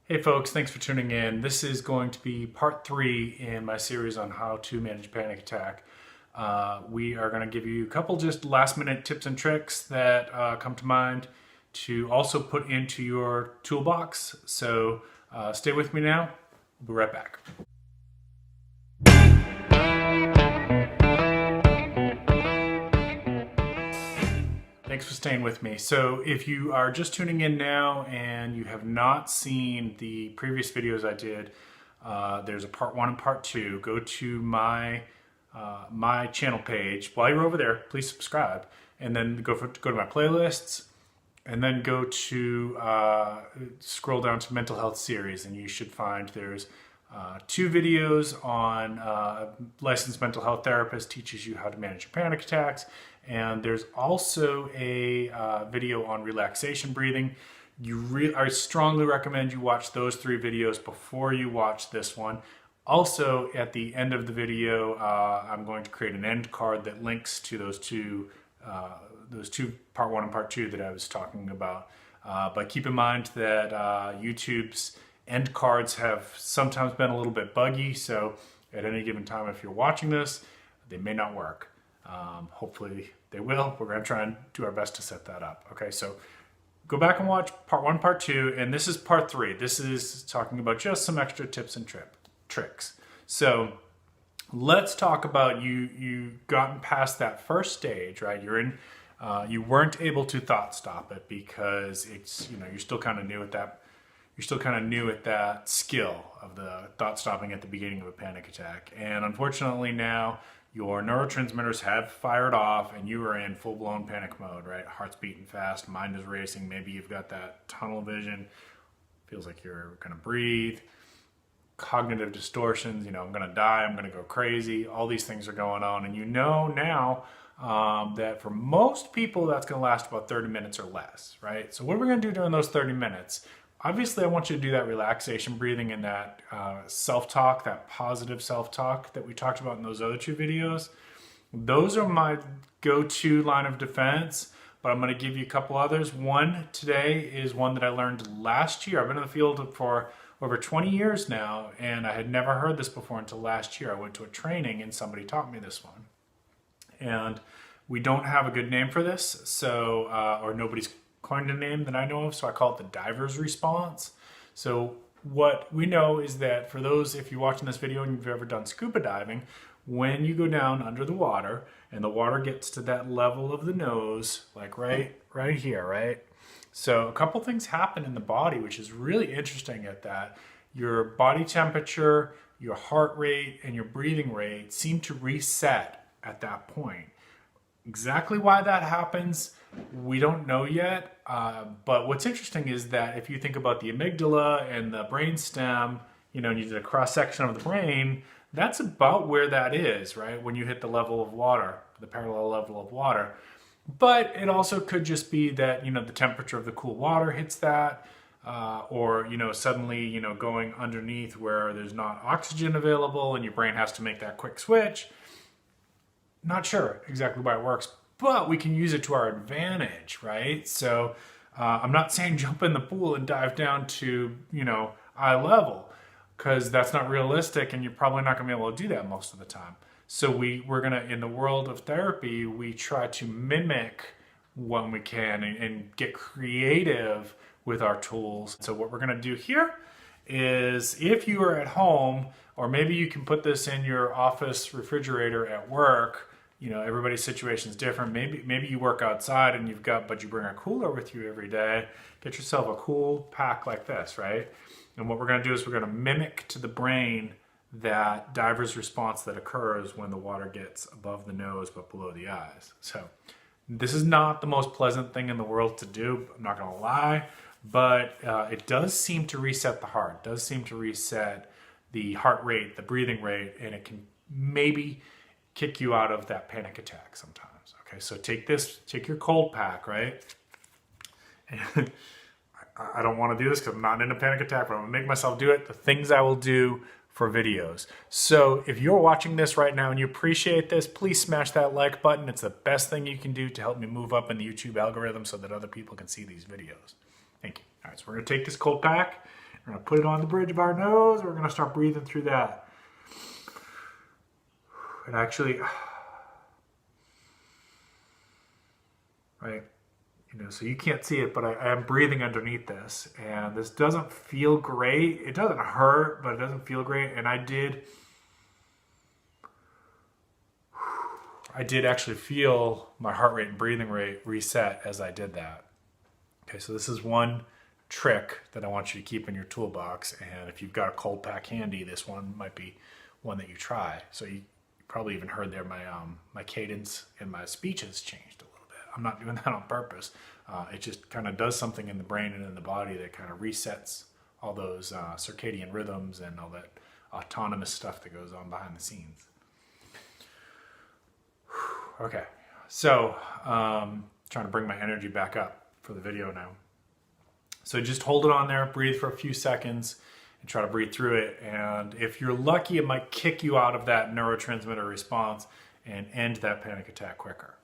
Hey folks, thanks for tuning in. This is going to be part 3 in my series on how to manage a panic attack. We are going to give you a couple just last minute tips and tricks that come to mind to also put into your toolbox. So stay with me now. We'll be right back. Thanks for staying with me. So if you are just tuning in now and you have not seen the previous videos I did, there's a part 1 and part 2. Go to my channel page. While you're over there, please subscribe, and then go to my playlists, and then go to scroll down to mental health series, and you should find there's 2 videos on licensed mental health therapist teaches you how to manage your panic attacks, and there's also a video on relaxation breathing. I strongly recommend you watch those 3 videos before you watch this one. Also, at the end of the video, I'm going to create an end card that links to those two part 1 and part 2 that I was talking about. But keep in mind that YouTube's end cards have sometimes been a little bit buggy, so at any given time, if you're watching this, they may not work. Hopefully they will. We're going to try and do our best to set that up. Okay, so go back and watch part 1, part 2, and this is part 3. This is talking about just some extra tips and tricks. So let's talk about you gotten past that first stage, right? You're in, you weren't able to thought stop it because it's, you're still kind of new at that. You're still kind of new at that skill of the thought stopping at the beginning of a panic attack. And unfortunately now your neurotransmitters have fired off and you are in full-blown panic mode, right? Heart's beating fast, mind is racing, maybe you've got that tunnel vision, feels like you're gonna breathe, cognitive distortions, I'm gonna die, I'm gonna go crazy, all these things are going on, and now that for most people that's gonna last about 30 minutes or less, right? So what are we gonna do during those 30 minutes? Obviously, I want you to do that relaxation breathing and that self-talk, that positive self-talk that we talked about in those other 2 videos. Those are my go-to line of defense, but I'm going to give you a couple others. One today is one that I learned last year. I've been in the field for over 20 years now, and I had never heard this before until last year. I went to a training and somebody taught me this one. And we don't have a good name for this, so or nobody's coined a name that I know of, so I call it the diver's response. So what we know is that for those, if you're watching this video and you've ever done scuba diving, when you go down under the water and the water gets to that level of the nose, like right here, right? So a couple things happen in the body, which is really interesting at that. Your body temperature, your heart rate, and your breathing rate seem to reset at that point. Exactly why that happens, we don't know yet, but what's interesting is that if you think about the amygdala and the brainstem, and you did a cross-section of the brain, that's about where that is, right? When you hit the level of water, the parallel level of water. But it also could just be that, the temperature of the cool water hits that, or, suddenly, going underneath where there's not oxygen available and your brain has to make that quick switch. Not sure exactly why it works, but we can use it to our advantage, right? So I'm not saying jump in the pool and dive down to, eye level, because that's not realistic and you're probably not gonna be able to do that most of the time. So we're gonna, in the world of therapy, we try to mimic when we can and get creative with our tools. So what we're gonna do here is, if you are at home, or maybe you can put this in your office refrigerator at work, everybody's situation is different. Maybe you work outside and but you bring a cooler with you every day. Get yourself a cool pack like this, right? And what we're gonna do is we're gonna mimic to the brain that diver's response that occurs when the water gets above the nose but below the eyes. So this is not the most pleasant thing in the world to do, I'm not gonna lie, but it does seem to reset the heart, it does seem to reset the heart rate, the breathing rate, and it can maybe kick you out of that panic attack sometimes. Okay, so take your cold pack, right? And I don't want to do this because I'm not in a panic attack, but I'm gonna make myself do it. The things I will do for videos. So if you're watching this right now and you appreciate this, please smash that like button. It's the best thing you can do to help me move up in the YouTube algorithm so that other people can see these videos. Thank you. All right, so we're gonna take this cold pack We're going to put it on the bridge of our nose. We're going to start breathing through that. And actually, right, so you can't see it, but I am breathing underneath this. And this doesn't feel great. It doesn't hurt, but it doesn't feel great. And I did actually feel my heart rate and breathing rate reset as I did that. Okay, so this is one trick that I want you to keep in your toolbox. And if you've got a cold pack handy, this one might be one that you try. So you probably even heard there my cadence and my speech has changed a little bit. I'm not doing that on purpose. It just kind of does something in the brain and in the body that kind of resets all those circadian rhythms and all that autonomous stuff that goes on behind the scenes. Okay, so trying to bring my energy back up for the video now. So just hold it on there, breathe for a few seconds, and try to breathe through it. And if you're lucky, it might kick you out of that neurotransmitter response and end that panic attack quicker.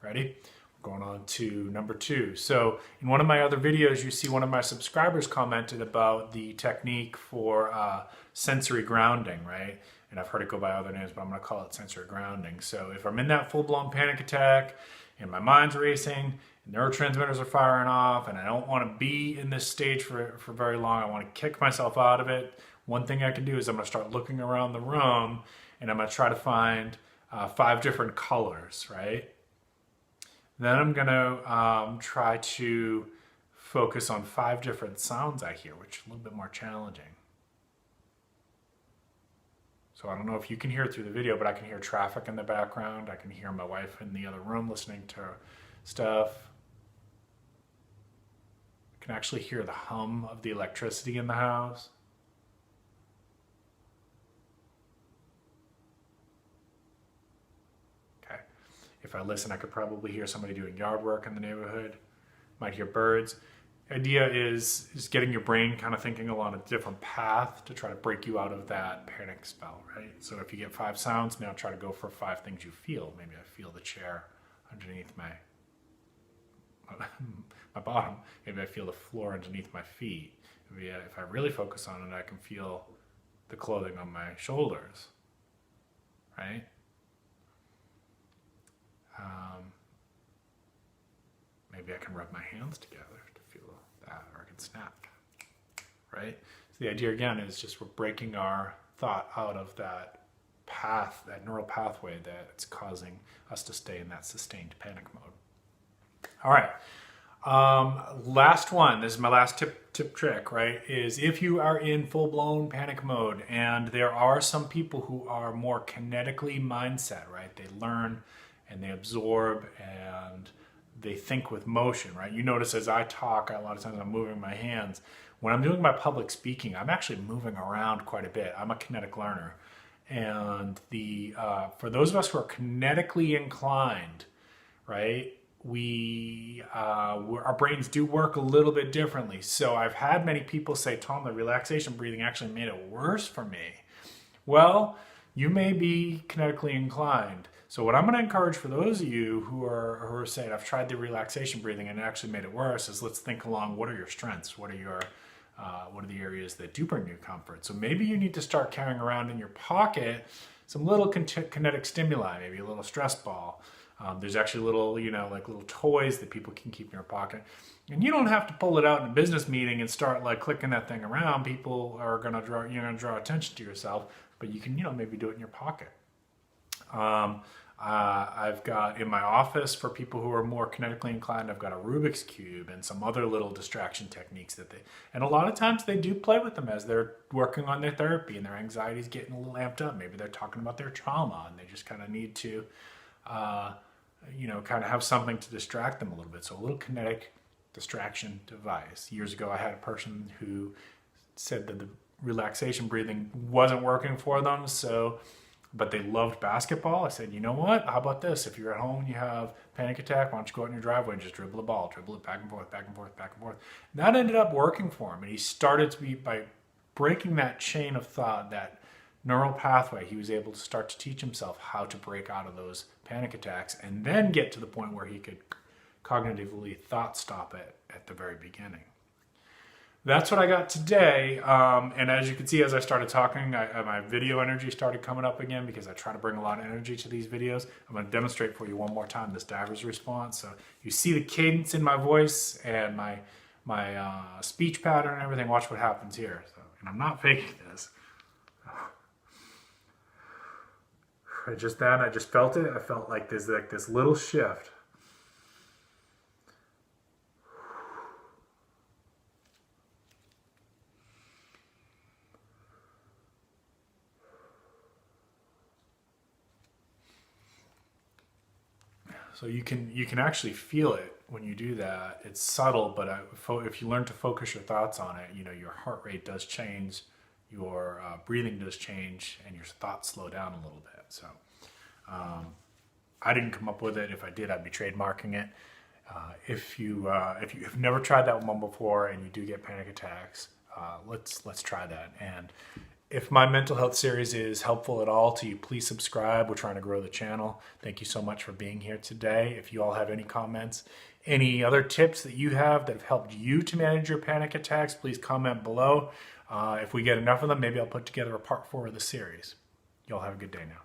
Ready? We're going on to number 2. So in one of my other videos, you see one of my subscribers commented about the technique for sensory grounding, right? And I've heard it go by other names, but I'm going to call it sensory grounding. So if I'm in that full-blown panic attack and my mind's racing, neurotransmitters are firing off, and I don't want to be in this stage for very long, I want to kick myself out of it, one thing I can do is I'm going to start looking around the room, and I'm going to try to find 5 different colors, right? Then I'm going to try to focus on 5 different sounds I hear, which is a little bit more challenging. So I don't know if you can hear it through the video, but I can hear traffic in the background. I can hear my wife in the other room listening to stuff. I can actually hear the hum of the electricity in the house. Okay. If I listen, I could probably hear somebody doing yard work in the neighborhood. Might hear birds. The idea is getting your brain kind of thinking along a different path to try to break you out of that panic spell, right? So if you get 5 sounds, now try to go for 5 things you feel. Maybe I feel the chair underneath my bottom. Maybe I feel the floor underneath my feet. Maybe if I really focus on it, I can feel the clothing on my shoulders, right? Maybe I can rub my hands together to feel that, or I can snap, right? So the idea again is just we're breaking our thought out of that path, that neural pathway that's causing us to stay in that sustained panic mode. All right, last one, this is my last tip trick, right, is if you are in full-blown panic mode, and there are some people who are more kinetically mindset, right, they learn and they absorb and they think with motion, right? You notice as I talk, a lot of times I'm moving my hands. When I'm doing my public speaking, I'm actually moving around quite a bit. I'm a kinetic learner. And for those of us who are kinetically inclined, right, our brains do work a little bit differently. So I've had many people say, Tom, the relaxation breathing actually made it worse for me. Well, you may be kinetically inclined. So what I'm going to encourage for those of you who are saying, I've tried the relaxation breathing and it actually made it worse, is let's think along, what are your strengths? What are the areas that do bring you comfort? So maybe you need to start carrying around in your pocket some little kinetic stimuli, maybe a little stress ball. There's actually little, like little toys that people can keep in your pocket. And you don't have to pull it out in a business meeting and start like clicking that thing around. People are going to draw attention to yourself, but you can, maybe do it in your pocket. I've got in my office, for people who are more kinetically inclined, I've got a Rubik's Cube and some other little distraction techniques and a lot of times they do play with them as they're working on their therapy and their anxiety is getting a little amped up. Maybe they're talking about their trauma and they just kind of need to, kind of have something to distract them a little bit. So a little kinetic distraction device. Years ago, I had a person who said that the relaxation breathing wasn't working for them, but they loved basketball. I said, you know what? How about this? If you're at home and you have panic attack, why don't you go out in your driveway and just dribble the ball, dribble it back and forth, back and forth, back and forth. And that ended up working for him. And he started by breaking that chain of thought, that neural pathway, he was able to start to teach himself how to break out of those panic attacks and then get to the point where he could cognitively thought stop it at the very beginning. that's what I got today. And as you can see, as I started talking, my video energy started coming up again because I try to bring a lot of energy to these videos. I'm going to demonstrate for you one more time this diver's response. So you see the cadence in my voice and my speech pattern and everything. Watch what happens here. So, and I'm not faking this. I just felt it. I felt like there's like this little shift. So you can actually feel it when you do that. It's subtle, but if you learn to focus your thoughts on it, you know, your heart rate does change, your breathing does change, and your thoughts slow down a little bit. So I didn't come up with it. If I did, I'd be trademarking it. If you have never tried that one before and you do get panic attacks, let's try that. And if my mental health series is helpful at all to you, please subscribe. We're trying to grow the channel. Thank you so much for being here today. If you all have any comments, any other tips that you have that have helped you to manage your panic attacks, please comment below. If we get enough of them, maybe I'll put together a part 4 of the series. Y'all have a good day now.